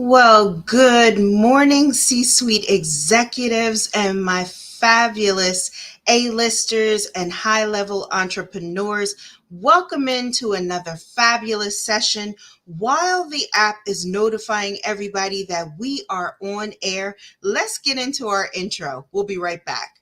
Well, good morning, C-suite executives and my fabulous A-listers and high-level entrepreneurs. Welcome into another fabulous session. While the app is notifying everybody that we are on air, let's get into our intro. We'll be right back.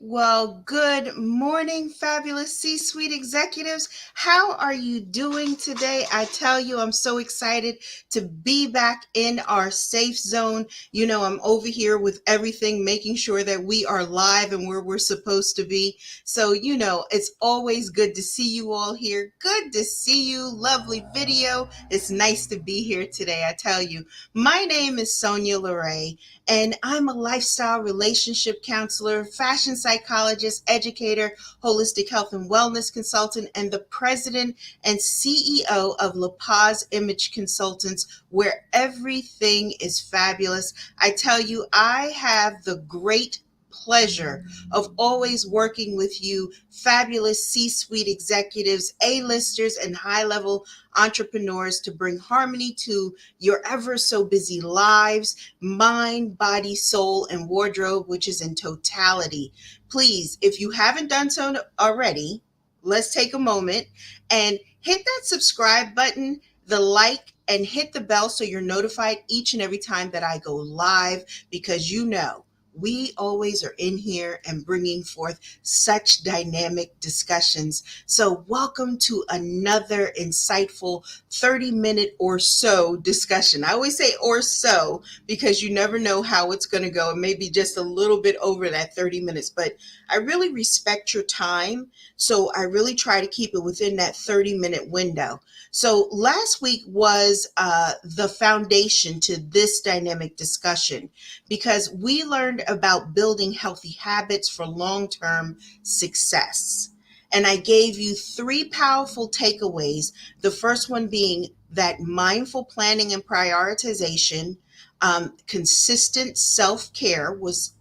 Well, good morning, fabulous C-suite executives. How are you doing today? I tell you, I'm so excited to be back in our safe zone. You know, I'm over here with everything, making sure that we are live and where we're supposed to be. So, you know, it's always good to see you all here. Good to see you. Lovely video. It's nice to be here today, I tell you. My name is Sonya LaRae, and I'm a lifestyle relationship counselor, fashion psychologist, educator, holistic health and wellness consultant, and the president and CEO of La Paz Image Consultants, where everything is fabulous. I tell you, I have the great pleasure of always working with you, fabulous C-suite executives, A-listers, and high-level entrepreneurs to bring harmony to your ever so busy lives, mind, body, soul, and wardrobe, which is in totality. Please, if you haven't done so already, let's take a moment and hit that subscribe button, the like, and hit the bell so you're notified each and every time that I go live, because you know we always are in here and bringing forth such dynamic discussions. So welcome to another insightful 30-minute or so discussion. I always say or so because you never know how it's going to go. It may be just a little bit over that 30 minutes, but I really respect your time. So I really try to keep it within that 30-minute window. So last week was the foundation to this dynamic discussion, because we learned about building healthy habits for long-term success. And I gave you three powerful takeaways. The first one being that mindful planning and prioritization, consistent self-care was,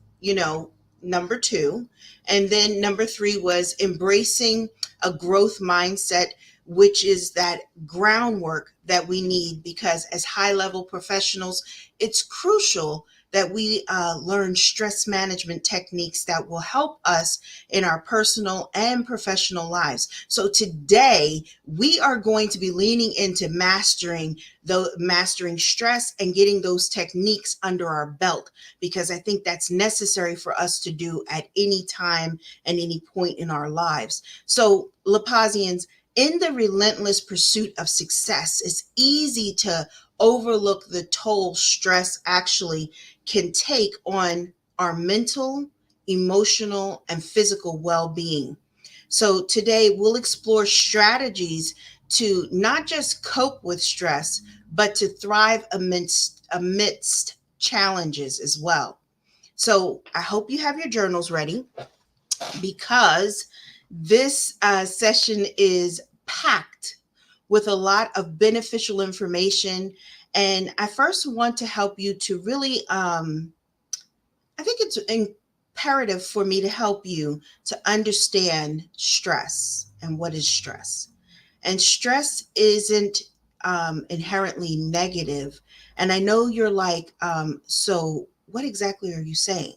number two. And then number three was embracing a growth mindset, which is that groundwork that we need, because as high-level professionals, it's crucial that we learn stress management techniques that will help us in our personal and professional lives. So today we are going to be leaning into mastering stress and getting those techniques under our belt, because I think that's necessary for us to do at any time and any point in our lives. So Lapazians, in the relentless pursuit of success, it's easy to overlook the toll stress actually can take on our mental, emotional, and physical well-being. So today we'll explore strategies to not just cope with stress, but to thrive amidst challenges as well. So I hope you have your journals ready, because this session is packed with a lot of beneficial information. And I first want to help you to really, I think it's imperative for me to help you to understand stress and what is stress. And stress isn't inherently negative. And I know you're like, so what exactly are you saying?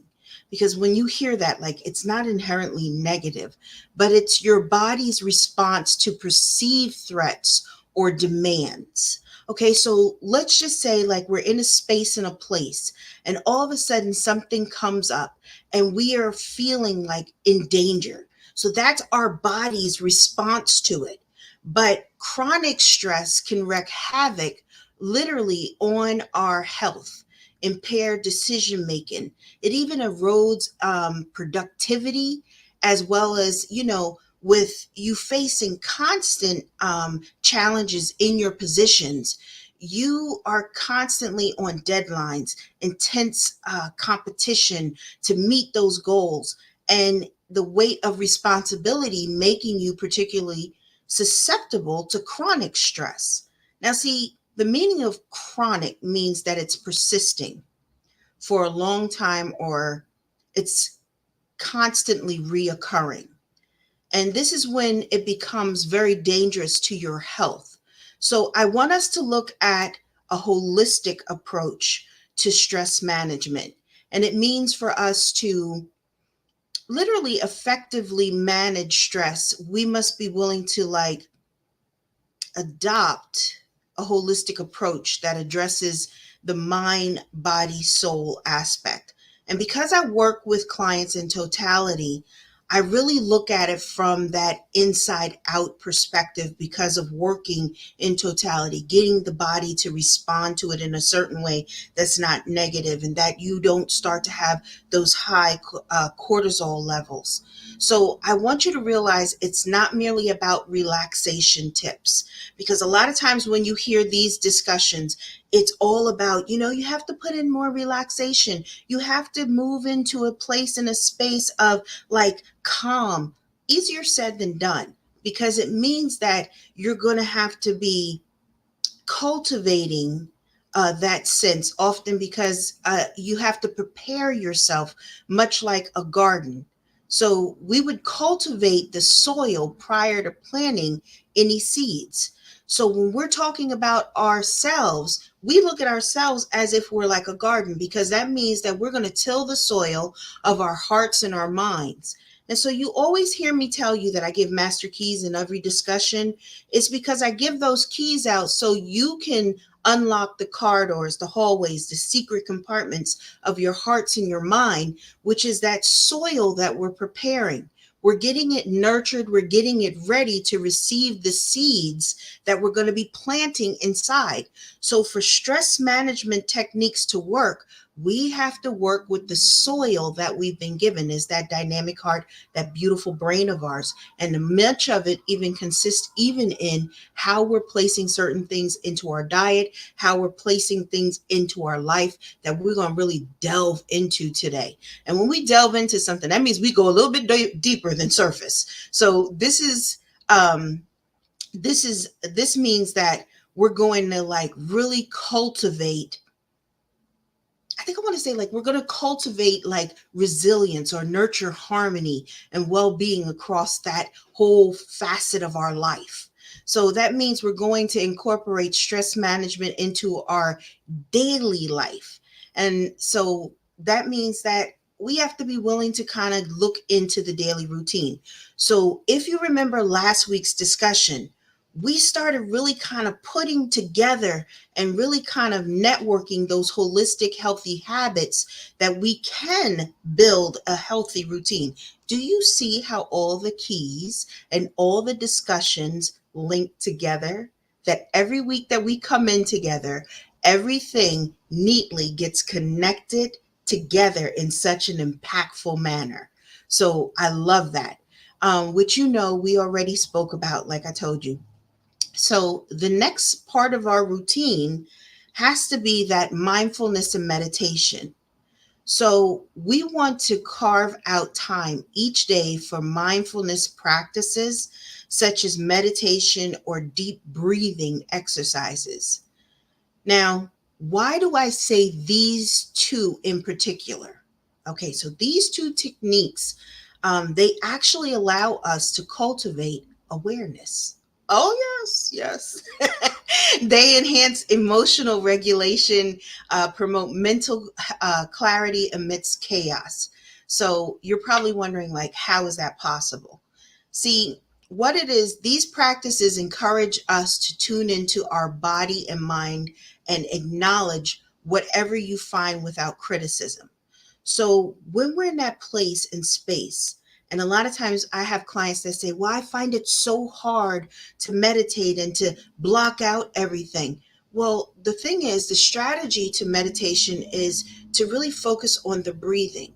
Because when you hear that, like, it's not inherently negative, but it's your body's response to perceived threats or demands. Okay, so let's just say, like, we're in a space and a place, and all of a sudden something comes up and we are feeling like in danger. So that's our body's response to it. But chronic stress can wreak havoc literally on our health, impair decision making. It even erodes productivity, as well as, with you facing constant challenges in your positions. You are constantly on deadlines, intense competition to meet those goals, and the weight of responsibility making you particularly susceptible to chronic stress. Now, see, the meaning of chronic means that it's persisting for a long time or it's constantly reoccurring. And this is when it becomes very dangerous to your health. So I want us to look at a holistic approach to stress management. And it means for us to literally effectively manage stress, we must be willing to adopt a holistic approach that addresses the mind, body, soul aspect. And because I work with clients in totality, I really look at it from that inside out perspective because of working in totality, getting the body to respond to it in a certain way that's not negative and that you don't start to have those high cortisol levels. So I want you to realize it's not merely about relaxation tips, because a lot of times when you hear these discussions, it's all about, you have to put in more relaxation. You have to move into a place and a space of calm. Easier said than done, because it means that you're going to have to be cultivating that sense often, because you have to prepare yourself much like a garden. So we would cultivate the soil prior to planting any seeds. So when we're talking about ourselves, we look at ourselves as if we're like a garden, because that means that we're going to till the soil of our hearts and our minds. And so you always hear me tell you that I give master keys in every discussion. It's because I give those keys out so you can unlock the corridors, the hallways, the secret compartments of your hearts and your mind, which is that soil that we're preparing. We're getting it nurtured. We're getting it ready to receive the seeds that we're going to be planting inside. So for stress management techniques to work, we have to work with the soil that we've been given, is that dynamic heart, that beautiful brain of ours. And much of it even consists even in how we're placing certain things into our diet, how we're placing things into our life that we're going to really delve into today. And when we delve into something, that means we go a little bit deeper than surface. So this means that we're going to really cultivate. I think I want to say we're going to cultivate resilience or nurture harmony and well-being across that whole facet of our life. So that means we're going to incorporate stress management into our daily life. And so that means that we have to be willing to kind of look into the daily routine. So if you remember last week's discussion, we started really kind of putting together and really kind of networking those holistic, healthy habits that we can build a healthy routine. Do you see how all the keys and all the discussions link together? That every week that we come in together, everything neatly gets connected together in such an impactful manner. So I love that. Which we already spoke about, like I told you. So the next part of our routine has to be that mindfulness and meditation. So we want to carve out time each day for mindfulness practices such as meditation or deep breathing exercises. Now, why do I say these two in particular? Okay, so these two techniques, they actually allow us to cultivate awareness. Oh, yes, yes. They enhance emotional regulation, promote mental clarity amidst chaos. So you're probably wondering, how is that possible? See, what it is, these practices encourage us to tune into our body and mind and acknowledge whatever you find without criticism. So when we're in that place and space, and a lot of times I have clients that say, well, I find it so hard to meditate and to block out everything. Well, the thing is, the strategy to meditation is to really focus on the breathing.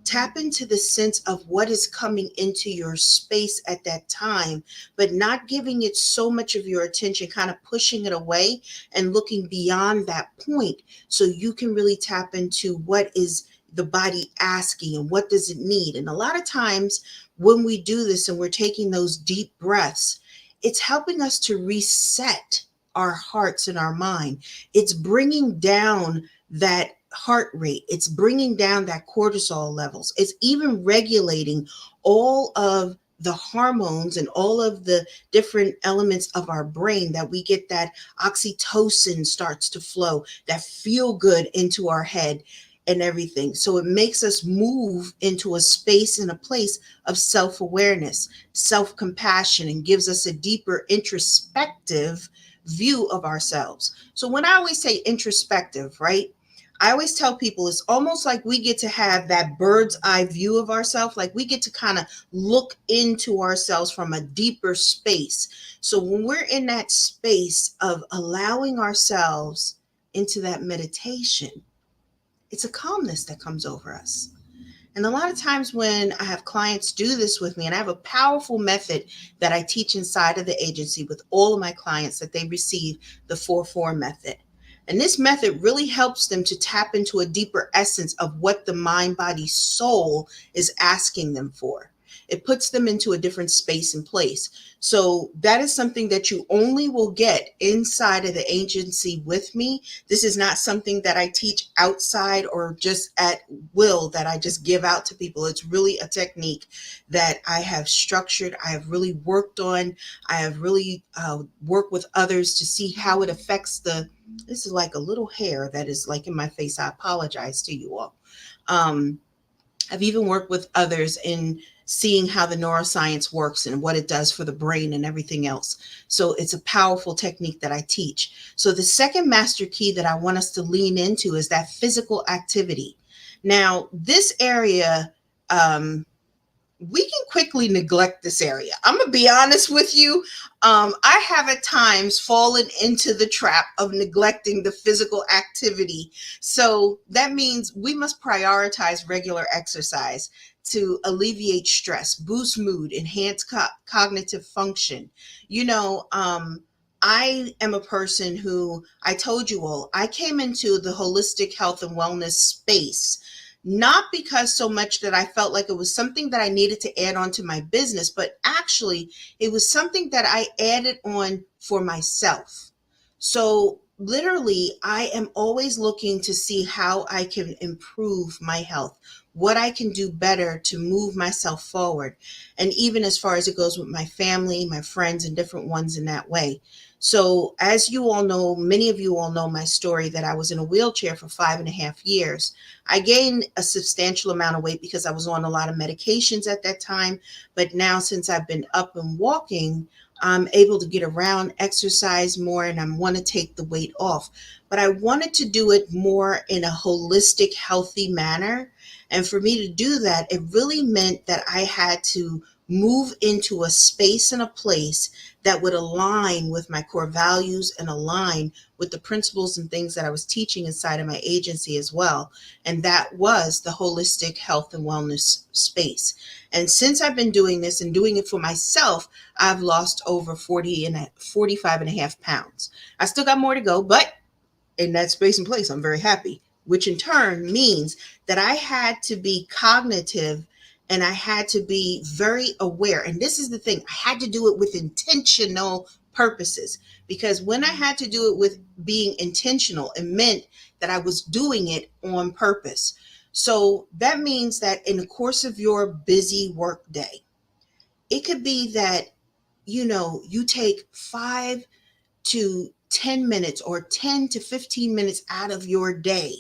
Tap into the sense of what is coming into your space at that time, but not giving it so much of your attention, kind of pushing it away and looking beyond that point so you can really tap into what is the body asking and what does it need. And a lot of times when we do this and we're taking those deep breaths, it's helping us to reset our hearts and our mind. It's bringing down that heart rate. It's bringing down that cortisol levels. It's even regulating all of the hormones and all of the different elements of our brain that we get. That oxytocin starts to flow, that feel good into our head and everything. So it makes us move into a space and a place of self-awareness, self-compassion, and gives us a deeper introspective view of ourselves. So when I always say introspective, right? I always tell people it's almost like we get to have that bird's eye view of ourselves. Like we get to kind of look into ourselves from a deeper space. So when we're in that space of allowing ourselves into that meditation, it's a calmness that comes over us. And a lot of times when I have clients do this with me, and I have a powerful method that I teach inside of the agency with all of my clients, that they receive the 4-4 method. And this method really helps them to tap into a deeper essence of what the mind, body, soul is asking them for. It puts them into a different space and place. So that is something that you only will get inside of the agency with me. This is not something that I teach outside or just at will, that I just give out to people. It's really a technique that I have structured, I have really worked on. I have really worked with others to see how it affects this is like a little hair that is like in my face. I apologize to you all. I've even worked with others in seeing how the neuroscience works and what it does for the brain and everything else. So it's a powerful technique that I teach. So the second master key that I want us to lean into is that physical activity. Now, this area, we can quickly neglect this area. I'm going to be honest with you. I have at times fallen into the trap of neglecting the physical activity. So that means we must prioritize regular exercise to alleviate stress, boost mood, enhance cognitive function. I am a person who, I told you all, I came into the holistic health and wellness space not because so much that I felt like it was something that I needed to add on to my business, but actually it was something that I added on for myself. So literally, I am always looking to see how I can improve my health, what I can do better to move myself forward. And even as far as it goes with my family, my friends, and different ones in that way. So as you all know, many of you all know my story, that I was in a wheelchair for 5.5 years. I gained a substantial amount of weight because I was on a lot of medications at that time. But now, since I've been up and walking, I'm able to get around, exercise more, and I want to take the weight off. But I wanted to do it more in a holistic, healthy manner. And for me to do that, it really meant that I had to move into a space and a place that would align with my core values and align with the principles and things that I was teaching inside of my agency as well. And that was the holistic health and wellness space. And since I've been doing this and doing it for myself, I've lost over 45 and a half pounds. I still got more to go, but in that space and place, I'm very happy, which in turn means that I had to be cognitive and I had to be very aware. And this is the thing, I had to do it with intentional purposes, because when I had to do it with being intentional, it meant that I was doing it on purpose. So that means that in the course of your busy work day, it could be that, you take 5 to 10 minutes or 10 to 15 minutes out of your day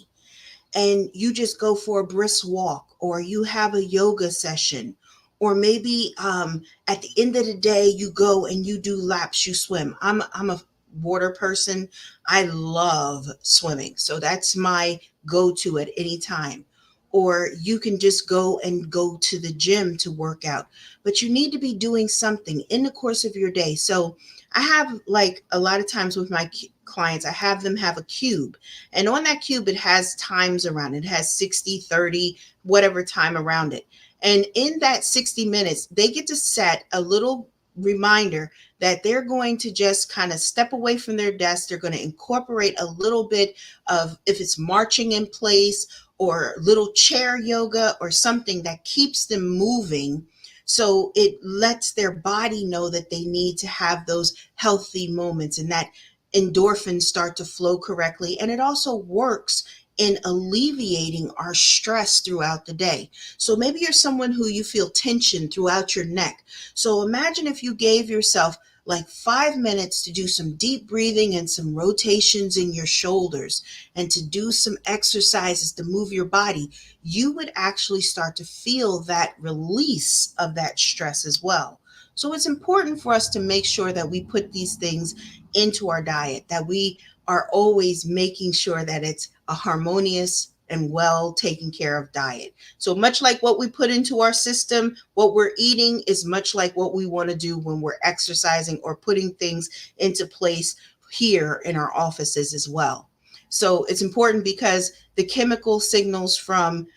and you just go for a brisk walk, or you have a yoga session, or maybe at the end of the day you go and you do laps, you swim. I'm a water person. I love swimming, so that's my go-to at any time. Or you can just go to the gym to work out, but you need to be doing something in the course of your day. So I have, like, a lot of times with my clients, I have them have a cube. And on that cube, it has times around it. It has 60, 30, whatever time around it. And in that 60 minutes, they get to set a little reminder that they're going to just kind of step away from their desk. They're going to incorporate a little bit of, if it's marching in place or little chair yoga or something that keeps them moving. So it lets their body know that they need to have those healthy moments and that endorphins start to flow correctly. And it also works in alleviating our stress throughout the day. So maybe you're someone who you feel tension throughout your neck. So imagine if you gave yourself like 5 minutes to do some deep breathing and some rotations in your shoulders and to do some exercises to move your body, you would actually start to feel that release of that stress as well. So it's important for us to make sure that we put these things into our diet, that we are always making sure that it's a harmonious and well taken care of diet. So much like what we put into our system, what we're eating is much like what we want to do when we're exercising or putting things into place here in our offices as well. So it's important because the chemical signals from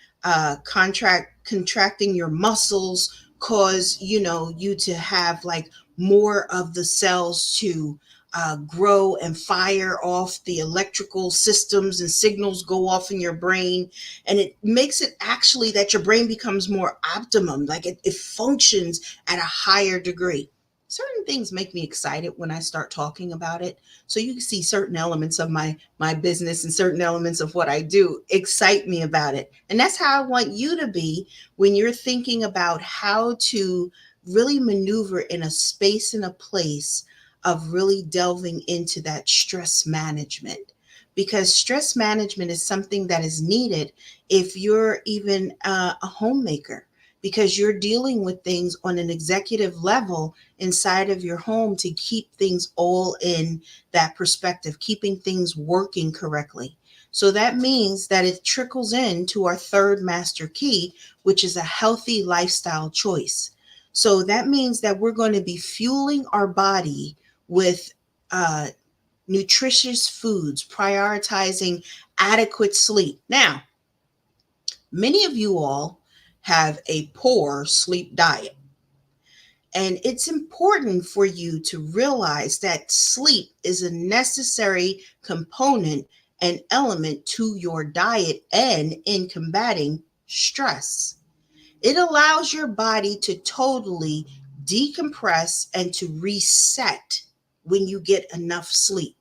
contracting your muscles cause you to have like more of the cells to grow and fire off. The electrical systems and signals go off in your brain, and it makes it actually that your brain becomes more optimum, like it functions at a higher degree. Certain things make me excited when I start talking about it. So you can see certain elements of my business and certain elements of what I do excite me about it. And that's how I want you to be when you're thinking about how to really maneuver in a space and a place of really delving into that stress management. Because stress management is something that is needed if you're even a homemaker, because you're dealing with things on an executive level inside of your home to keep things all in that perspective, keeping things working correctly. So that means that it trickles into our third master key, which is a healthy lifestyle choice. So that means that we're going to be fueling our body with uh, nutritious foods, prioritizing adequate sleep. Now, many of you all have a poor sleep diet. And it's important for you to realize that sleep is a necessary component and element to your diet and in combating stress. It allows your body to totally decompress and to reset when you get enough sleep.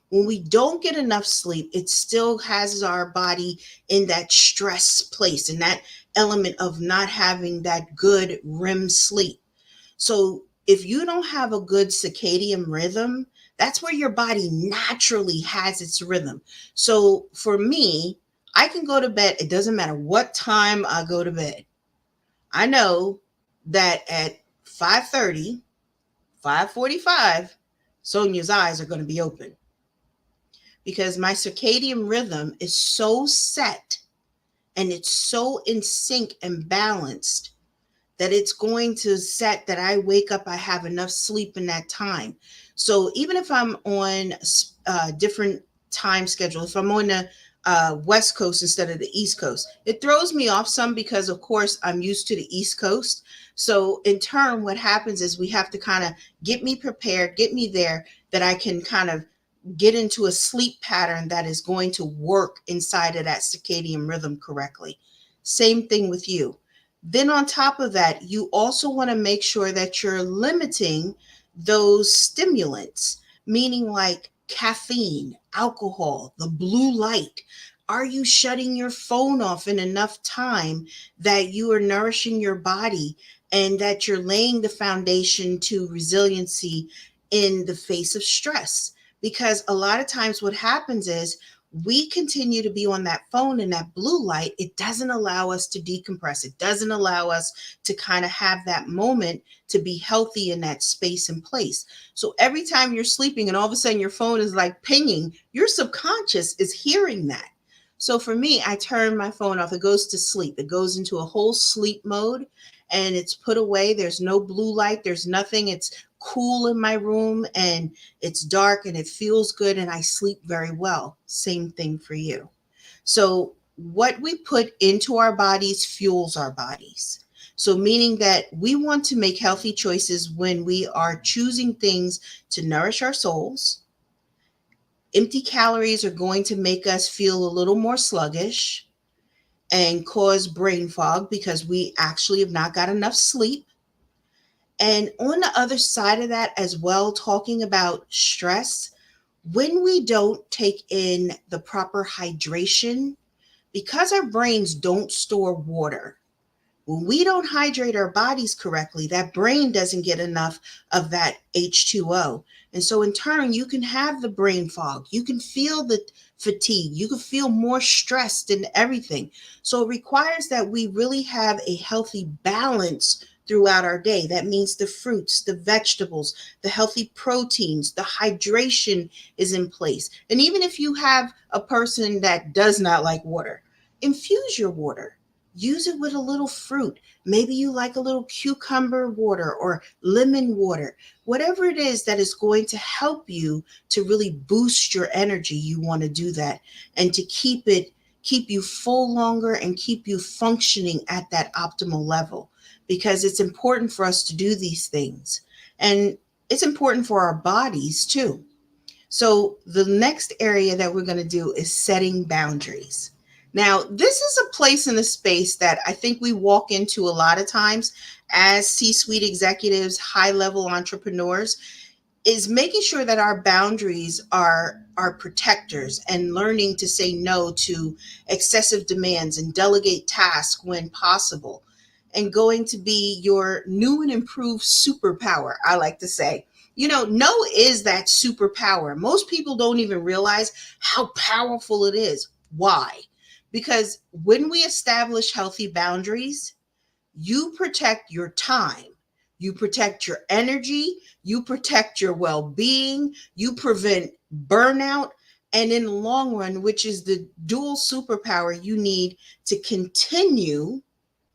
When we don't get enough sleep, it still has our body in that stress place and that element of not having that good REM sleep. So if you don't have a good circadian rhythm, that's where your body naturally has its rhythm. So for me, I can go to bed. It doesn't matter what time I go to bed. I know that at 5:30, 5:45, Sonia's eyes are going to be open because my circadian rhythm is so set and it's so in sync and balanced that it's going to set that I wake up, I have enough sleep in that time. So even if I'm on different time schedule, if I'm on the West Coast instead of the East Coast, it throws me off some because, of course, I'm used to the East Coast. So in turn, what happens is we have to kind of get me prepared, get me there, that I can kind of get into a sleep pattern that is going to work inside of that circadian rhythm correctly. Same thing with you. Then on top of that, you also want to make sure that you're limiting those stimulants, meaning like caffeine, alcohol, the blue light. Are you shutting your phone off in enough time that you are nourishing your body and that you're laying the foundation to resiliency in the face of stress? Because a lot of times what happens is we continue to be on that phone, and that blue light, it doesn't allow us to decompress. It doesn't allow us to kind of have that moment to be healthy in that space and place. So every time you're sleeping and all of a sudden your phone is like pinging, your subconscious is hearing that. So for me, I turn my phone off. It goes to sleep. It goes into a whole sleep mode. and it's put away. There's no blue light, there's nothing. It's cool in my room and it's dark and it feels good and I sleep very well. Same thing for you. So, what we put into our bodies fuels our bodies. So, meaning that we want to make healthy choices when we are choosing things to nourish our souls. Empty calories are going to make us feel a little more sluggish and cause brain fog because we actually have not got enough sleep. And on the other side of that, as well, talking about stress, when we don't take in the proper hydration, because our brains don't store water, when we don't hydrate our bodies correctly, that brain doesn't get enough of that H2O. And so, in turn, you can have the brain fog. You can feel the fatigue. You can feel more stressed and everything. So, it requires that we really have a healthy balance throughout our day. That means the fruits, the vegetables, the healthy proteins, the hydration is in place. And even if you have a person that does not like water, infuse your water. Use it with a little fruit. Maybe you like a little cucumber water or lemon water. Whatever it is that is going to help you to really boost your energy, you want to do that. And to keep you full longer and keep you functioning at that optimal level, because it's important for us to do these things. And it's important for our bodies too. So, the next area that we're going to do is setting boundaries. Now, this is a place in the space that I think we walk into a lot of times as C suite executives, high level entrepreneurs, is making sure that our boundaries are protectors and learning to say no to excessive demands and delegate tasks when possible, and going to be your new and improved superpower, I like to say. No is that superpower. Most people don't even realize how powerful it is. Why? Because when we establish healthy boundaries, you protect your time, you protect your energy, you protect your well being, you prevent burnout. And in the long run, which is the dual superpower you need to continue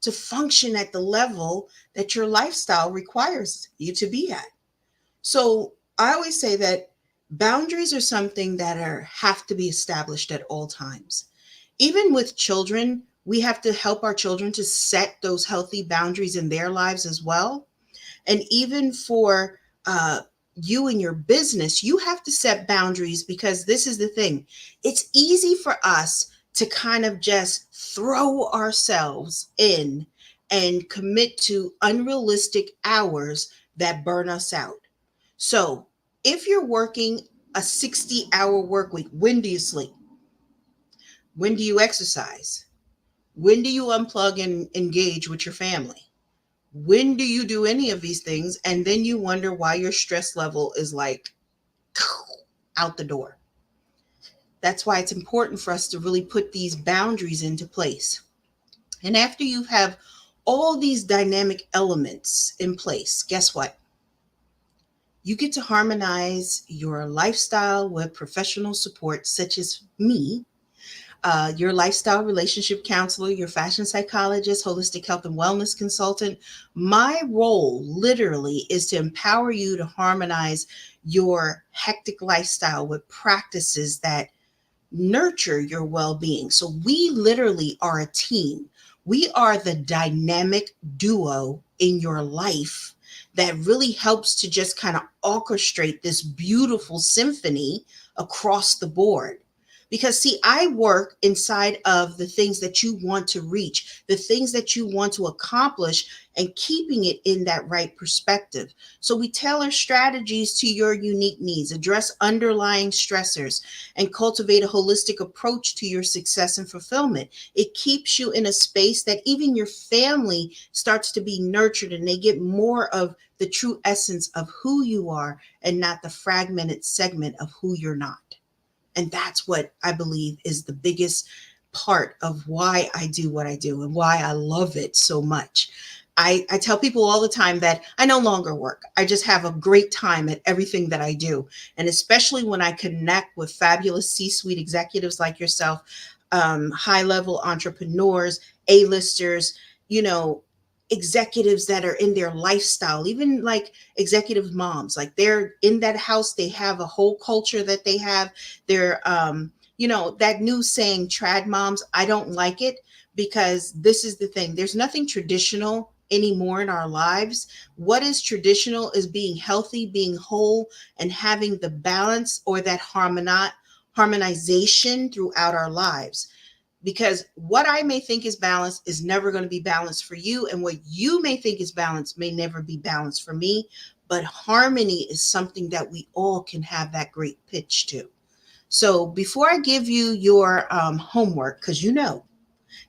to function at the level that your lifestyle requires you to be at. So I always say that boundaries are something that have to be established at all times. Even with children, we have to help our children to set those healthy boundaries in their lives as well. And even for you and your business, you have to set boundaries, because this is the thing. It's easy for us to kind of just throw ourselves in and commit to unrealistic hours that burn us out. So, if you're working a 60-hour work week, when do you sleep? When do you exercise? When do you unplug and engage with your family? When do you do any of these things? And then you wonder why your stress level is like out the door. That's why it's important for us to really put these boundaries into place. And after you have all these dynamic elements in place, guess what? You get to harmonize your lifestyle with professional support, such as me, your lifestyle relationship counselor, your fashion psychologist, holistic health and wellness consultant. My role literally is to empower you to harmonize your hectic lifestyle with practices that nurture your well being. So we literally are a team. We are the dynamic duo in your life that really helps to just kind of orchestrate this beautiful symphony across the board. Because, see, I work inside of the things that you want to reach, the things that you want to accomplish, and keeping it in that right perspective. So we tailor strategies to your unique needs, address underlying stressors, and cultivate a holistic approach to your success and fulfillment. It keeps you in a space that even your family starts to be nurtured and they get more of the true essence of who you are and not the fragmented segment of who you're not. And that's what I believe is the biggest part of why I do what I do and why I love it so much. I tell people all the time that I no longer work. I just have a great time at everything that I do. And especially when I connect with fabulous C suite executives like yourself, high level entrepreneurs, A-listers, you know, executives that are in their lifestyle, even like executive moms, like they're in that house, they have a whole culture that they have. They're, that new saying, trad moms, I don't like it, because this is the thing. There's nothing traditional anymore in our lives. What is traditional is being healthy, being whole, and having the balance or that harmonization throughout our lives, because what I may think is balanced is never going to be balanced for you. And what you may think is balanced may never be balanced for me. But harmony is something that we all can have that great pitch to. So before I give you your homework, because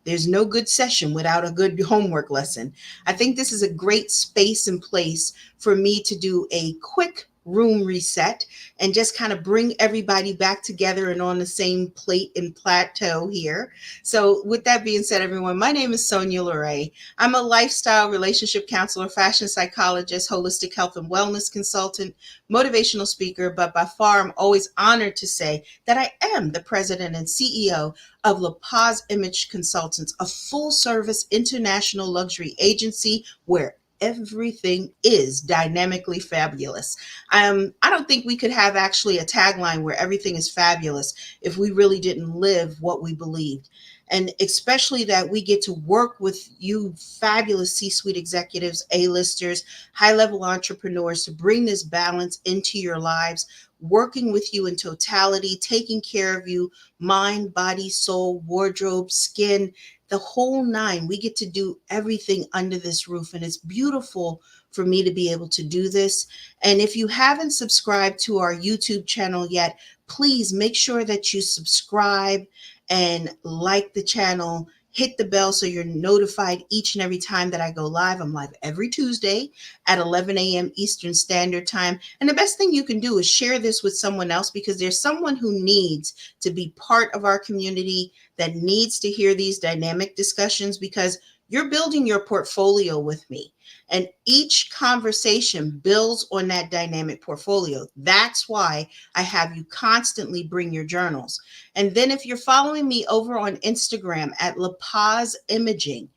there's no good session without a good homework lesson. I think this is a great space and place for me to do a quick room reset and just kind of bring everybody back together and on the same plate and plateau here. So, with that being said, everyone, my name is Sonya LaRae. I'm a lifestyle relationship counselor, fashion psychologist, holistic health and wellness consultant, motivational speaker, but by far, I'm always honored to say that I am the president and CEO of La Paz Image Consultants, a full service international luxury agency where everything is dynamically fabulous. I don't think we could have actually a tagline where everything is fabulous if we really didn't live what we believed. And especially that we get to work with you fabulous C-suite executives, A-listers, high-level entrepreneurs to bring this balance into your lives, working with you in totality, taking care of you, mind, body, soul, wardrobe, skin, the whole nine. We get to do everything under this roof. And it's beautiful for me to be able to do this. And if you haven't subscribed to our YouTube channel yet, please make sure that you subscribe and like the channel. Hit the bell so you're notified each and every time that I go live. I'm live every Tuesday at 11 a.m. Eastern Standard Time. And the best thing you can do is share this with someone else, because there's someone who needs to be part of our community, that needs to hear these dynamic discussions, because you're building your portfolio with me. And each conversation builds on that dynamic portfolio. That's why I have you constantly bring your journals. And then if you're following me over on Instagram at La Paz Imaging,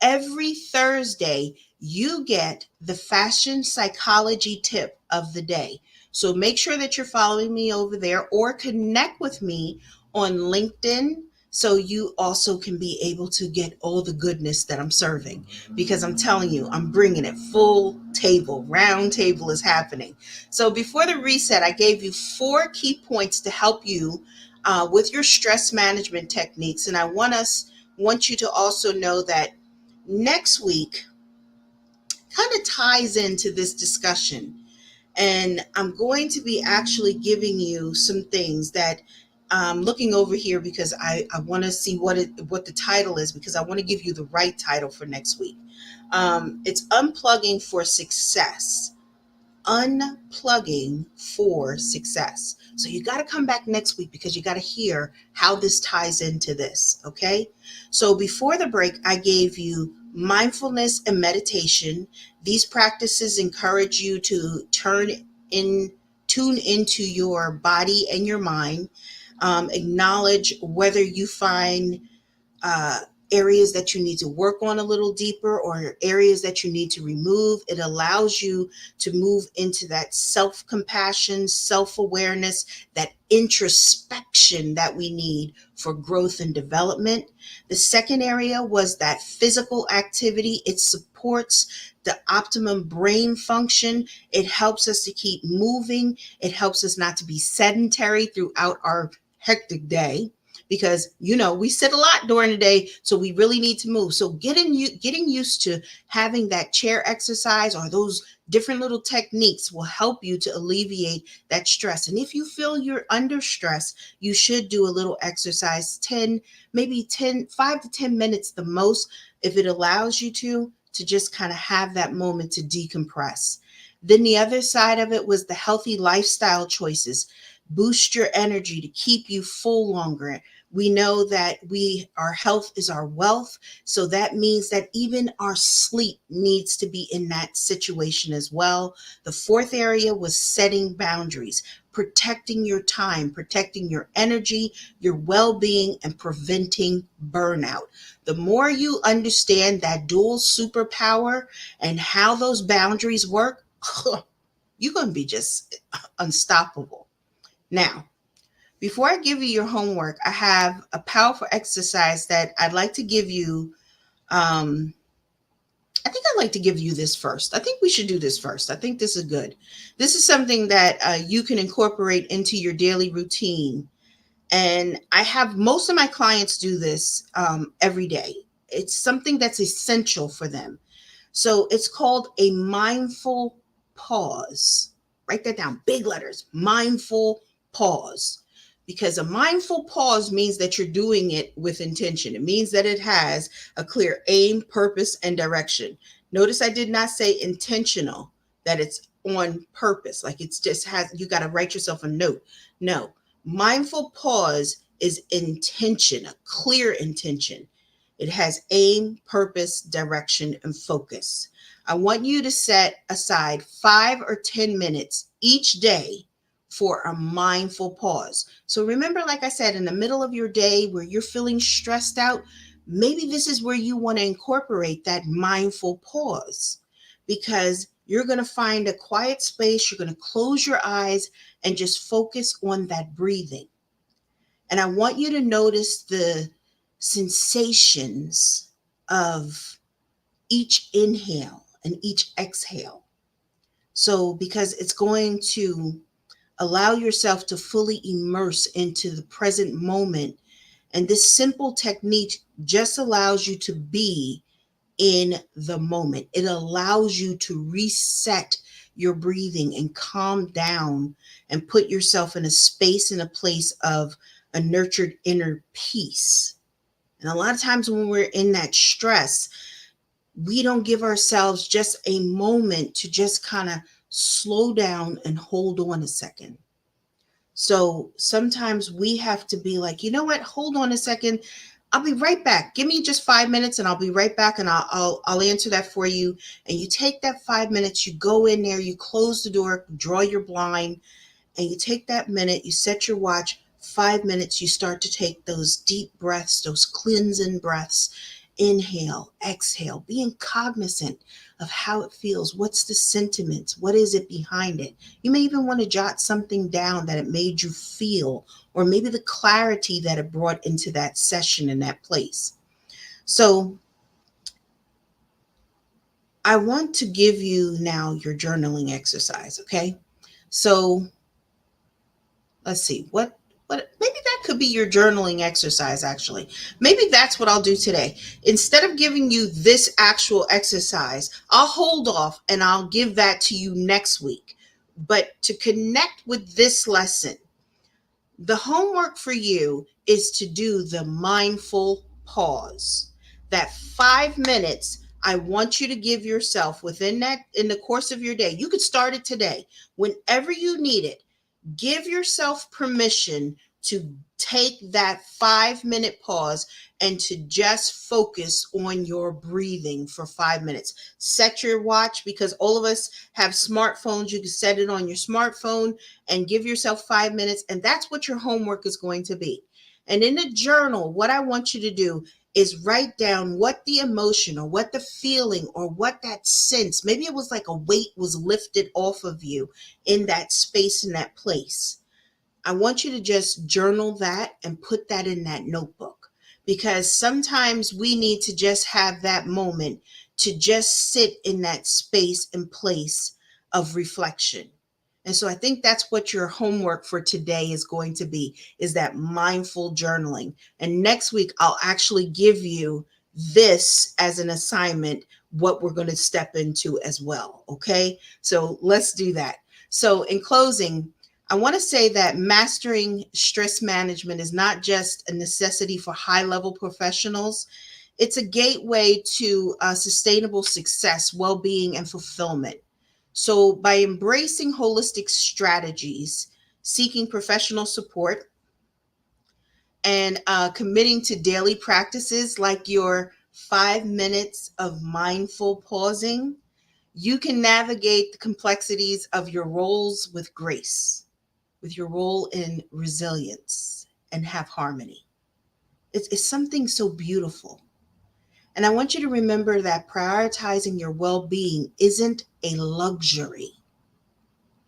every Thursday, you get the fashion psychology tip of the day. So make sure that you're following me over there, or connect with me on LinkedIn, so you also can be able to get all the goodness that I'm serving. Because I'm telling you, I'm bringing it full table, round table is happening. So before the reset, I gave you 4 key points to help you with your stress management techniques. And I want you to also know that next week kind of ties into this discussion. And I'm going to be actually giving you some things that I'm looking over here, because I want to see what the title is, because I want to give you the right title for next week. It's Unplugging for Success. Unplugging for Success. So you got to come back next week, because you got to hear how this ties into this. Okay. So before the break, I gave you mindfulness and meditation. These practices encourage you to tune into your body and your mind. Acknowledge whether you find uh, areas that you need to work on a little deeper, or areas that you need to remove. It allows you to move into that self-compassion, self-awareness, that introspection that we need for growth and development. The second area was that physical activity. It supports the optimum brain function. It helps us to keep moving. It helps us not to be sedentary throughout our hectic day, because we sit a lot during the day, so we really need to move. So getting used to having that chair exercise, or those different little techniques, will help you to alleviate that stress. And if you feel you're under stress, you should do a little exercise, 5 to 10 minutes the most, if it allows you to just kind of have that moment to decompress. Then the other side of it was the healthy lifestyle choices. boost your energy, to keep you full longer. We know that our health is our wealth. So that means that even our sleep needs to be in that situation as well. The fourth area was setting boundaries, protecting your time, protecting your energy, your well-being, and preventing burnout. The more you understand that dual superpower and how those boundaries work, you're going to be just unstoppable. Now, before I give you your homework, I have a powerful exercise that I'd like to give you. Um, I think I'd like to give you this first. I think we should do this first. I think this is good. This is something that you can incorporate into your daily routine. And I have most of my clients do this every day. It's something that's essential for them. So it's called a mindful pause. Write that down, big letters, mindful pause. Because a mindful pause means that you're doing it with intention. It means that it has a clear aim, purpose, and direction. Notice I did not say intentional, that it's on purpose. Like it's just has, you got to write yourself a note. No, mindful pause is intention, a clear intention. It has aim, purpose, direction, and focus. I want you to set aside 5 or 10 minutes each day for a mindful pause. So remember, like I said, in the middle of your day where you're feeling stressed out, maybe this is where you want to incorporate that mindful pause, because you're going to find a quiet space. You're going to close your eyes and just focus on that breathing. And I want you to notice the sensations of each inhale and each exhale. So, because it's going to allow yourself to fully immerse into the present moment. And this simple technique just allows you to be in the moment. It allows you to reset your breathing and calm down and put yourself in a space and a place of a nurtured inner peace. And a lot of times when we're in that stress, we don't give ourselves just a moment to just kind of slow down and hold on a second. So sometimes we have to be like, you know what? Hold on a second. I'll be right back. Give me just 5 minutes and I'll be right back, and I'll answer that for you. And you take that 5 minutes, you go in there, you close the door, draw your blind, and you take that minute, you set your watch, 5 minutes, you start to take those deep breaths, those cleansing breaths. Inhale, exhale, being cognizant of how it feels. What's the sentiment? What is it behind it? You may even want to jot something down that it made you feel, or maybe the clarity that it brought into that session in that place. So I want to give you now your journaling exercise, okay? So let's see, what maybe that could be your journaling exercise. Actually, maybe that's what I'll do today. Instead of giving you this actual exercise, I'll hold off and I'll give that to you next week. But to connect with this lesson, the homework for you is to do the mindful pause. That 5 minutes I want you to give yourself within that, in the course of your day. You could start it today, whenever you need it. Give yourself permission to take that 5 minute pause and to just focus on your breathing for 5 minutes. Set your watch, because all of us have smartphones. You can set it on your smartphone and give yourself 5 minutes. And that's what your homework is going to be. And in the journal, what I want you to do is write down what the emotion or what the feeling or what that sense, maybe it was like a weight was lifted off of you in that space, in that place. I want you to just journal that and put that in that notebook, because sometimes we need to just have that moment to just sit in that space and place of reflection. And so I think that's what your homework for today is going to be, is that mindful journaling. And next week, I'll actually give you this as an assignment, what we're going to step into as well. Okay. So let's do that. So in closing, I want to say that mastering stress management is not just a necessity for high level professionals. It's a gateway to sustainable success, well being, and fulfillment. So, by embracing holistic strategies, seeking professional support, and committing to daily practices like your 5 minutes of mindful pausing, you can navigate the complexities of your roles with grace, with your role in resilience, and have harmony. It's something so beautiful. And I want you to remember that prioritizing your well being isn't a luxury.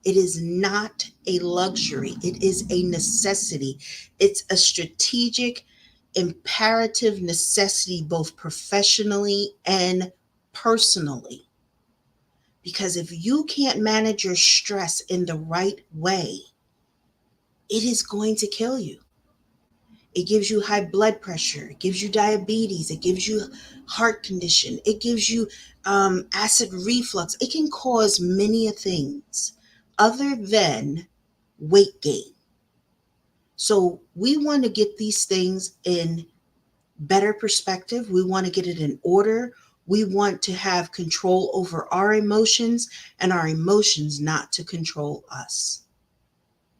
It is not a luxury, it is a necessity. It's a strategic, imperative necessity, both professionally and personally. Because if you can't manage your stress in the right way, it is going to kill you. It gives you high blood pressure, it gives you diabetes, it gives you heart condition, it gives you acid reflux. It can cause many things other than weight gain. So we want to get these things in better perspective. We want to get it in order. We want to have control over our emotions and our emotions not to control us.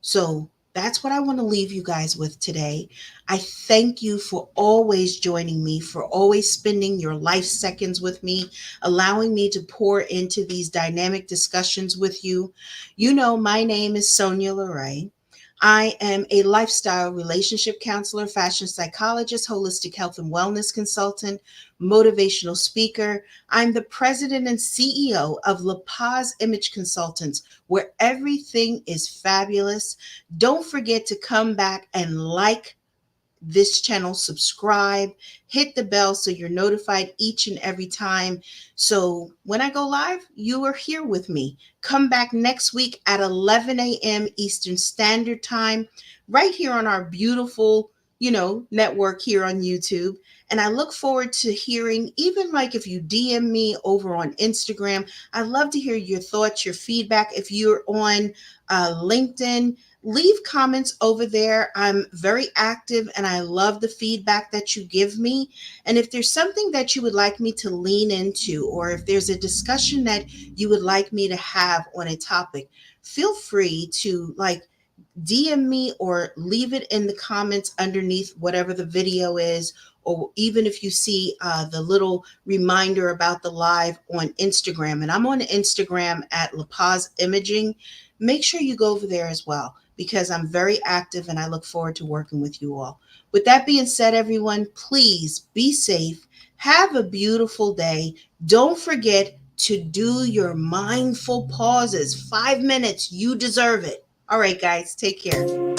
So that's what I want to leave you guys with today. I thank you for always joining me, for always spending your life seconds with me, allowing me to pour into these dynamic discussions with you. You know, my name is Sonya LaRae. I am a lifestyle relationship counselor, fashion psychologist, holistic health and wellness consultant, motivational speaker. I'm the president and CEO of La Paz Image Consultants, where everything is fabulous. Don't forget to come back and like this channel, subscribe, hit the bell so you're notified each and every time. So when I go live, you are here with me. Come back next week at 11 a.m. Eastern Standard Time, right here on our beautiful, network here on YouTube. And I look forward to hearing, even like if you DM me over on Instagram, I love to hear your thoughts, your feedback. If you're on LinkedIn, leave comments over there. I'm very active and I love the feedback that you give me. And if there's something that you would like me to lean into, or if there's a discussion that you would like me to have on a topic, feel free to DM me or leave it in the comments underneath whatever the video is, or even if you see the little reminder about the live on Instagram. And I'm on Instagram at La Paz Imaging. Make sure you go over there as well, because I'm very active and I look forward to working with you all. With that being said, everyone, please be safe. Have a beautiful day. Don't forget to do your mindful pauses. 5 minutes. You deserve it. All right, guys, take care.